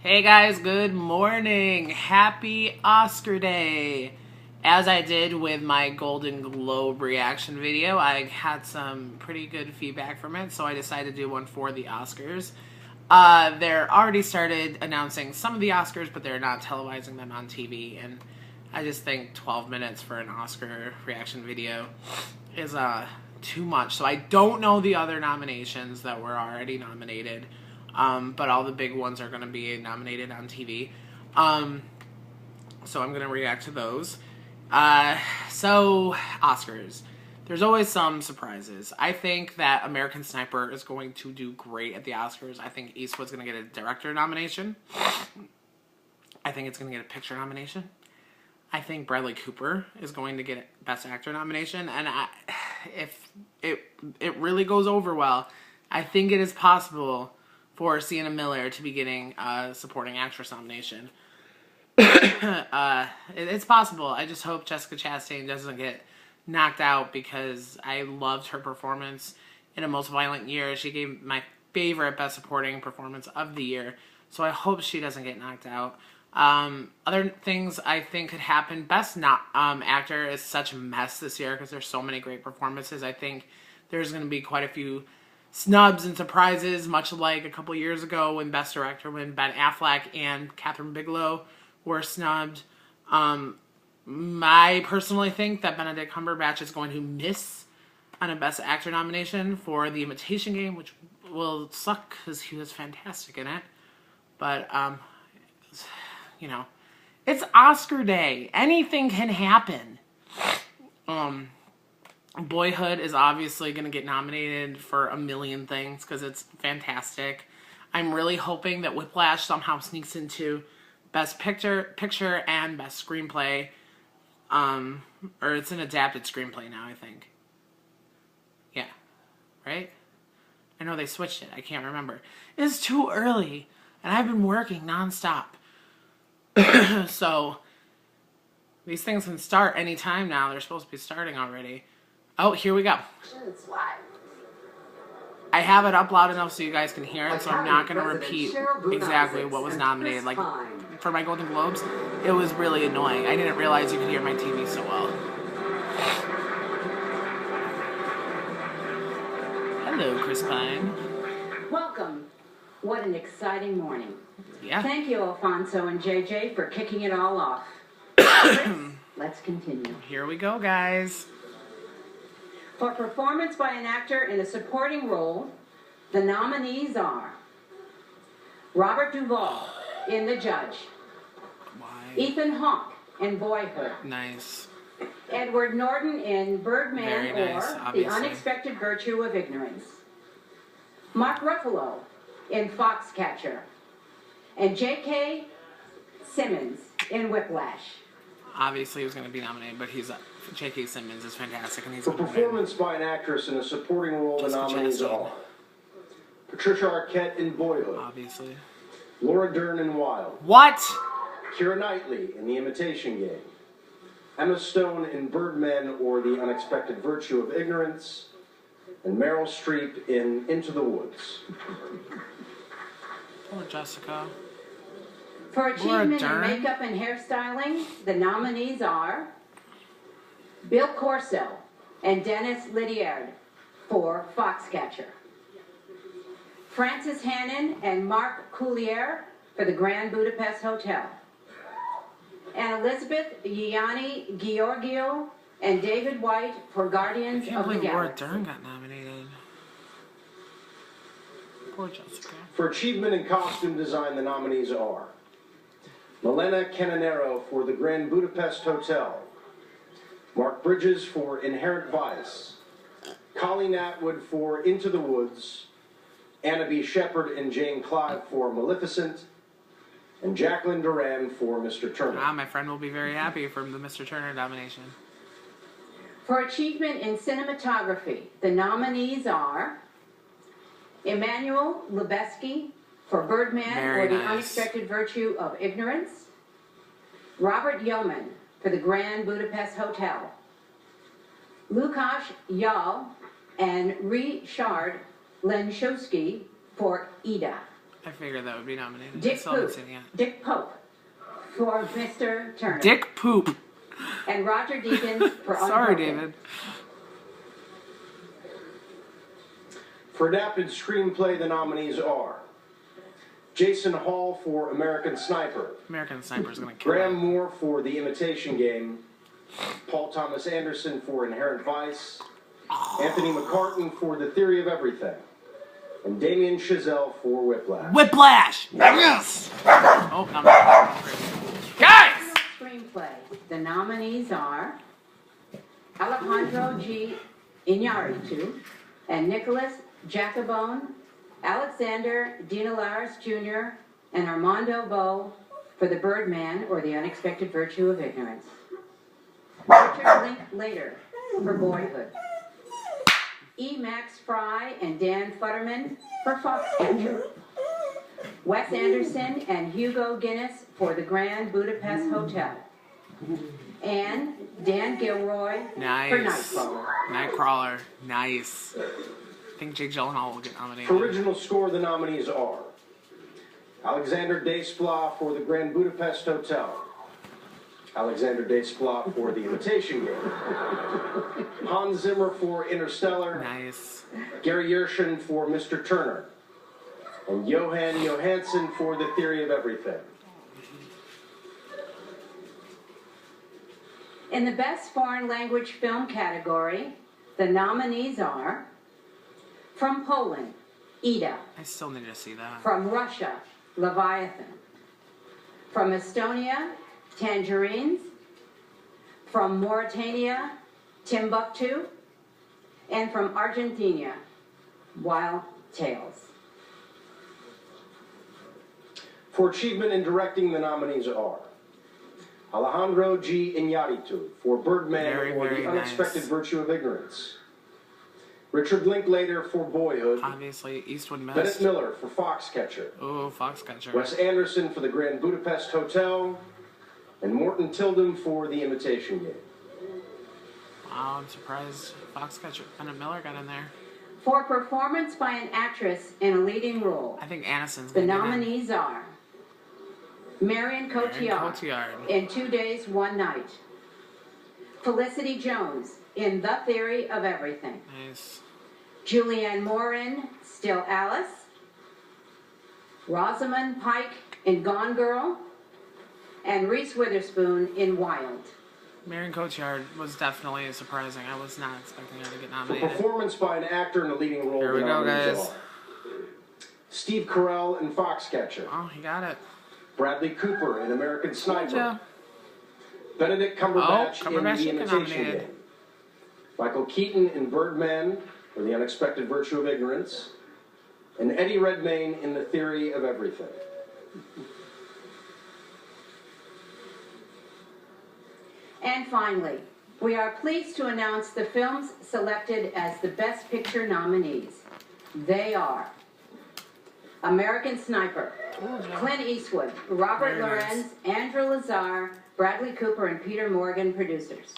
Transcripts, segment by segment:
Hey guys, good morning. Happy Oscar Day. As I did with my Golden Globe reaction video, I had some pretty good feedback from it, so I decided to do one for the Oscars. They're already started announcing some of the Oscars, but they're not televising them on TV, and I just think 12 minutes for an Oscar reaction video is too much. So I don't know the other nominations that were already nominated. But all the big ones are going to be nominated on TV. So I'm going to react to those. So, Oscars. There's always some surprises. I think that American Sniper is going to do great at the Oscars. I think Eastwood's going to get a director nomination. I think it's going to get a picture nomination. I think Bradley Cooper is going to get a Best Actor nomination. And if it really goes over well, I think it is possible for Sienna Miller to be getting a supporting actress nomination. It's possible. I just hope Jessica Chastain doesn't get knocked out, because I loved her performance in A Most Violent Year. She gave my favorite Best Supporting performance of the year, so I hope she doesn't get knocked out. Other things I think could happen. Best Actor is such a mess this year because there's so many great performances. I think there's going to be quite a few snubs and surprises, much like a couple years ago when Best Director, when Ben Affleck and Catherine Bigelow were snubbed. I personally think that Benedict Cumberbatch is going to miss on a Best Actor nomination for The Imitation Game, which will suck because he was fantastic in it. But, you know, it's Oscar Day. Anything can happen. Boyhood is obviously going to get nominated for a million things because it's fantastic. I'm really hoping that Whiplash somehow sneaks into Best Picture and Best Screenplay. Or it's an adapted screenplay now, I think. Yeah. Right? I know they switched it. I can't remember. It's too early, and I've been working nonstop. So, these things can start anytime now. They're supposed to be starting already. Oh, here we go. I have it up loud enough so you guys can hear it, so I'm not going to repeat exactly what was nominated. Like, for my Golden Globes, it was really annoying. I didn't realize you could hear my TV so well. Hello, Chris Pine. Welcome. What an exciting morning. Yeah. Thank you, Alfonso and JJ, for kicking it all off. Let's continue. Here we go, guys. For performance by an actor in a supporting role, the nominees are Robert Duvall in The Judge, Ethan Hawke in Boyhood, Nice. Edward Norton in Birdman Nice, or obviously. The Unexpected Virtue of Ignorance, Mark Ruffalo in Foxcatcher, and J.K. Simmons in Whiplash. Obviously, he was going to be nominated, but J.K. Simmons is fantastic, and he's For going to performance by an actress in a supporting role, the nominees are Patricia Arquette in Boyhood, obviously. Laura Dern in Wild, What? Keira Knightley in The Imitation Game, Emma Stone in Birdman or The Unexpected Virtue of Ignorance, and Meryl Streep in Into the Woods. Poor Jessica. For achievement in Dern. makeup and hairstyling, the nominees are Bill Corso and Dennis Ledyard for Foxcatcher, Frances Hannon and Mark Coulier for The Grand Budapest Hotel, and Elizabeth Yianni Georgiou and David White for Guardians I can't of the believe Laura Galaxy. Dern got nominated. Poor Jessica. For achievement in costume design, the nominees are Milena Canonero for The Grand Budapest Hotel, Mark Bridges for Inherent Vice, Colleen Atwood for Into the Woods, Anna B. Shepherd and Jane Clive for Maleficent, and Jacqueline Duran for Mr. Turner. My friend will be very happy for the Mr. Turner nomination. For achievement in cinematography, the nominees are Emmanuel Lubezki for Birdman Very or The nice. Unexpected Virtue of Ignorance, Robert Yeoman for The Grand Budapest Hotel, Lukasz Yal and Richard Lenszowski for Ida. I figured that would be nominated. I Dick still haven't Pope. seen it yet. Dick Pope for Mr. Turner. Dick Poop. And Roger Deakins for Sorry, Unbroken. David. For adapted screenplay, the nominees are Jason Hall for American Sniper, American Sniper's gonna kill Graham it. Moore for The Imitation Game, Paul Thomas Anderson for Inherent Vice, Anthony McCartan for The Theory of Everything, and Damien Chazelle for Whiplash. Whiplash! Yes! Oh, I'm not. Guys! Screenplay. The nominees are Alejandro G. Iñárritu and Nicholas Jacobone, Alexander Dinelaris Jr., and Armando Bo for The Birdman or The Unexpected Virtue of Ignorance. Richard Linklater for Boyhood. E. Max Fry and Dan Futterman for Foxcatcher. Wes Anderson and Hugo Guinness for The Grand Budapest Hotel. And Dan Gilroy for Nice. Nightcrawler. Nightcrawler. Nice. I think Jake Gyllenhaal will get nominated. For original score, the nominees are Alexander Desplat for The Grand Budapest Hotel, Alexander Desplat for The Imitation Game, Hans Zimmer for Interstellar, Nice. Gary Yershon for Mr. Turner, and Johan Johansson for The Theory of Everything. In the Best Foreign Language Film category, the nominees are from Poland, Ida. I still need to see that. From Russia, Leviathan. From Estonia, Tangerines. From Mauritania, Timbuktu. And from Argentina, Wild Tales. For achievement in directing, the nominees are Alejandro G. Iñárritu for Birdman Very, or very The Unexpected nice. Virtue of Ignorance, Richard Linklater for Boyhood, Obviously, Eastwood Bennett missed. Miller for Foxcatcher, Oh, Foxcatcher. Wes Anderson for The Grand Budapest Hotel, and Morton Tilden for The Imitation Game. Wow, I'm surprised Foxcatcher. Bennett Miller got in there. For performance by an actress in a leading role, I think Aniston's the gonna get in. nominees are Marion Cotillard Cotillard. in 2 Days, 1 Night. Felicity Jones in The Theory of Everything. Nice. Julianne Moore in Still Alice. Rosamund Pike in Gone Girl. And Reese Witherspoon in Wild. Marion Cotillard was definitely surprising. I was not expecting her to get For nominated. performance by an actor in a leading role, Here the we go, nominees guys. are Steve Carell in Foxcatcher, Oh, he got it. Bradley Cooper in American Sniper, Yeah. Benedict Cumberbatch, Oh, Cumberbatch in The should get Imitation nominated. Game, Michael Keaton in Birdman or The Unexpected Virtue of Ignorance, and Eddie Redmayne in The Theory of Everything. And finally, we are pleased to announce the films selected as the Best Picture nominees. They are American Sniper, Clint Eastwood, Robert Very nice. Lorenz, Andrew Lazar, Bradley Cooper, and Peter Morgan, producers.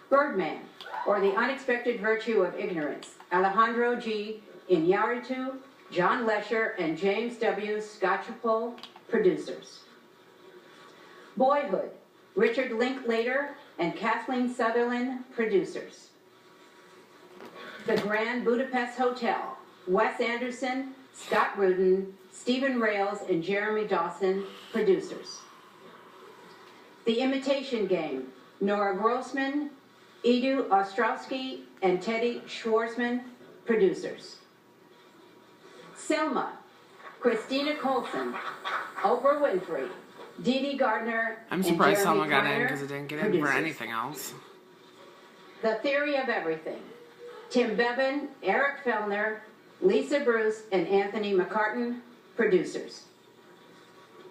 Birdman, or The Unexpected Virtue of Ignorance, Alejandro G. Iñárritu, John Lesher, and James W. Scotchapole, producers. Boyhood, Richard Linklater and Kathleen Sutherland, producers. The Grand Budapest Hotel, Wes Anderson, Scott Rudin, Stephen Rails, and Jeremy Dawson, producers. The Imitation Game, Nora Grossman, Edu Ostrowski, and Teddy Schwarzman, producers. Selma, Christina Coulson, Oprah Winfrey, Dee Dee Gardner, I'm and surprised Jeremy someone got in Kleiner, because it didn't get in for producers. anything else. The Theory of Everything, Tim Bevan, Eric Fellner, Lisa Bruce, and Anthony McCartan, producers.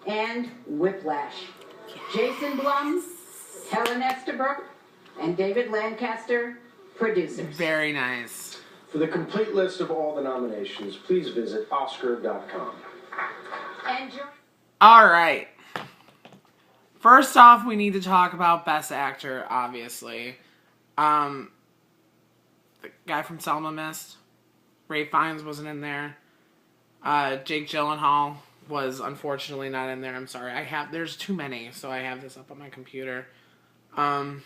And Whiplash, Jason Blum, Helen Estabrook, and David Lancaster, producers. Very nice. For the complete list of all the nominations, please visit Oscar.com. And All right. First off, we need to talk about Best Actor, obviously. The guy from Selma missed. Ray Fiennes wasn't in there. Jake Gyllenhaal was unfortunately not in there. I'm sorry. There's too many, so I have this up on my computer. So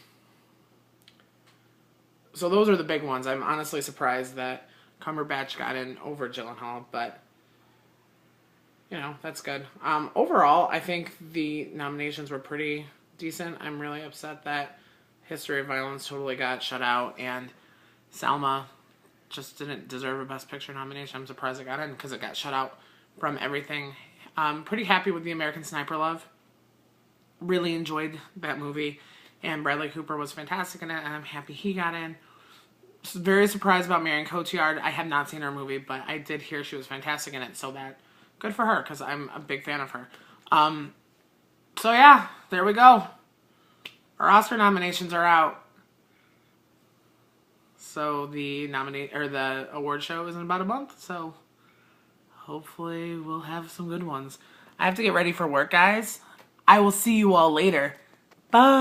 those are the big ones. I'm honestly surprised that Cumberbatch got in over Gyllenhaal, but you know, that's good. Overall, I think the nominations were pretty decent. I'm really upset that History of Violence totally got shut out, and Selma just didn't deserve a Best Picture nomination. I'm surprised it got in because it got shut out from everything. I'm pretty happy with the American Sniper Love. Really enjoyed that movie, and Bradley Cooper was fantastic in it, and I'm happy he got in. Very surprised about Marion Cotillard. I have not seen her movie, but I did hear she was fantastic in it, so that good for her because I'm a big fan of her. So yeah, there we go. Our Oscar nominations are out. So the award show is in about a month, so hopefully we'll have some good ones. I have to get ready for work, guys. I will see you all later. Bye.